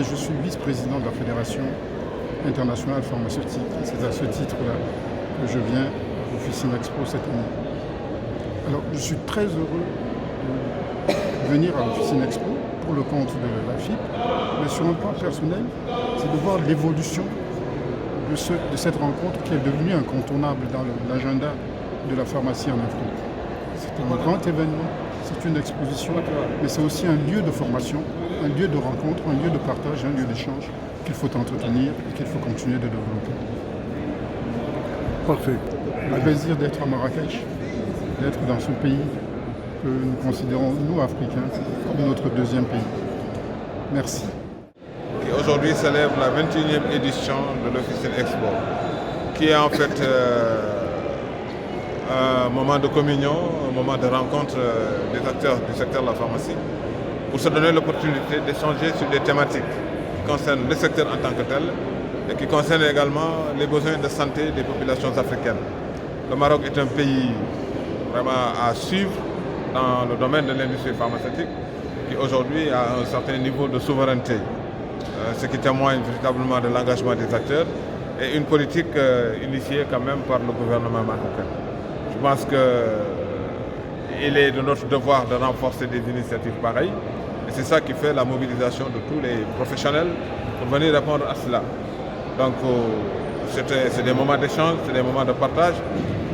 je suis vice-président de la Fédération internationale pharmaceutique. C'est à ce titre-là que je viens à l'Officine Expo cette année. Alors, je suis très heureux de venir à l'Officine Expo pour le compte de la FIP, mais sur un plan personnel, c'est de voir l'évolution de cette rencontre qui est devenue incontournable dans l'agenda de la pharmacie en Afrique. C'est un grand événement, c'est une exposition, mais c'est aussi un lieu de formation, un lieu de rencontre, un lieu de partage, un lieu d'échange qu'il faut entretenir et qu'il faut continuer de développer. Parfait. Le plaisir d'être à Marrakech, d'être dans ce pays que nous considérons, nous, Africains, comme notre deuxième pays. Merci. Aujourd'hui célèbre la 21e édition de l'Officine Expo, qui est en fait un moment de communion, un moment de rencontre des acteurs du secteur de la pharmacie, pour se donner l'opportunité d'échanger sur des thématiques qui concernent le secteur en tant que tel et qui concernent également les besoins de santé des populations africaines. Le Maroc est un pays vraiment à suivre dans le domaine de l'industrie pharmaceutique, qui aujourd'hui a un certain niveau de souveraineté, ce qui témoigne véritablement de l'engagement des acteurs et une politique initiée quand même par le gouvernement marocain. Je pense qu'il est de notre devoir de renforcer des initiatives pareilles et c'est ça qui fait la mobilisation de tous les professionnels pour venir répondre à cela. Donc c'est des moments d'échange, c'est des moments de partage,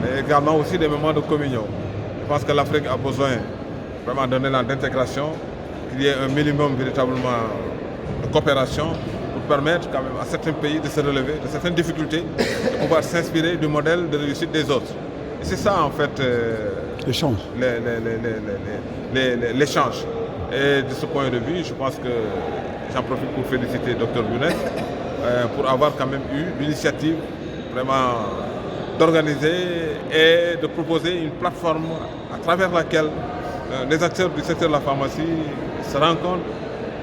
mais également aussi des moments de communion. Je pense que l'Afrique a besoin vraiment d'un élan d'intégration, qu'il y ait un minimum véritablement de coopération pour permettre quand même à certains pays de se relever de certaines difficultés, de pouvoir s'inspirer du modèle de réussite des autres. Et c'est ça en fait l'échange. L'échange. Et de ce point de vue, je pense que j'en profite pour féliciter Dr Younes pour avoir quand même eu l'initiative vraiment d'organiser et de proposer une plateforme à travers laquelle les acteurs du secteur de la pharmacie se rencontrent,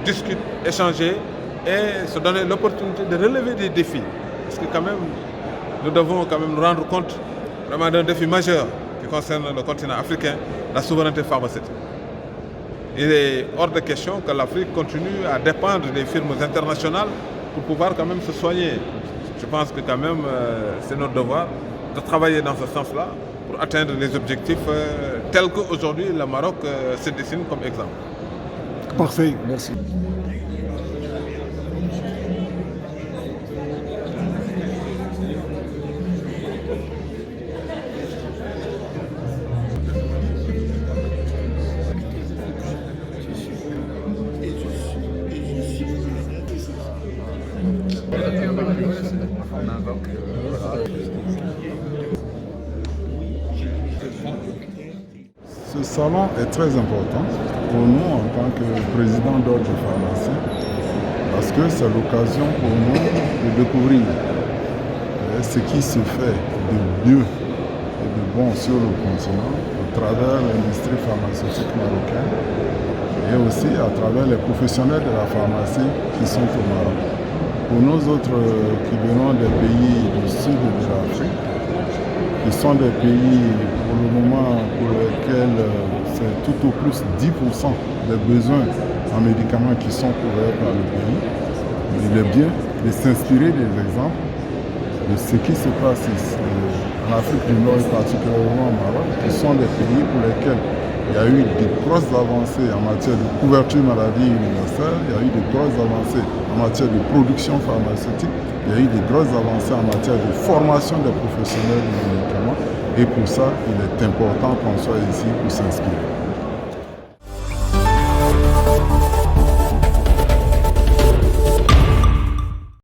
discutent, échangent et se donner l'opportunité de relever des défis. Parce que quand même, nous devons quand même nous rendre compte vraiment d'un défi majeur qui concerne le continent africain, la souveraineté pharmaceutique. Il est hors de question que l'Afrique continue à dépendre des firmes internationales pour pouvoir quand même se soigner. Je pense que quand même c'est notre devoir de travailler dans ce sens-là pour atteindre les objectifs tels qu'aujourd'hui le Maroc se dessine comme exemple. Parfait, merci. Ce salon est très important pour nous en tant que président d'ordre de pharmacie parce que c'est l'occasion pour nous de découvrir ce qui se fait de mieux et de bon sur le continent à travers l'industrie pharmaceutique marocaine et aussi à travers les professionnels de la pharmacie qui sont au Maroc. Pour nous autres qui venons des pays du sud de l'Afrique, qui sont des pays pour le moment pour lesquels c'est tout au plus 10% des besoins en médicaments qui sont couverts par le pays. Il est bien de s'inspirer des exemples de ce qui se passe ici, en Afrique du Nord et particulièrement au Maroc, qui sont des pays pour lesquels il y a eu de grosses avancées en matière de couverture maladie universelle, il y a eu de grosses avancées en matière de production pharmaceutique, il y a eu de grosses avancées en matière de formation des professionnels du médicament et pour ça, il est important qu'on soit ici pour s'inspirer.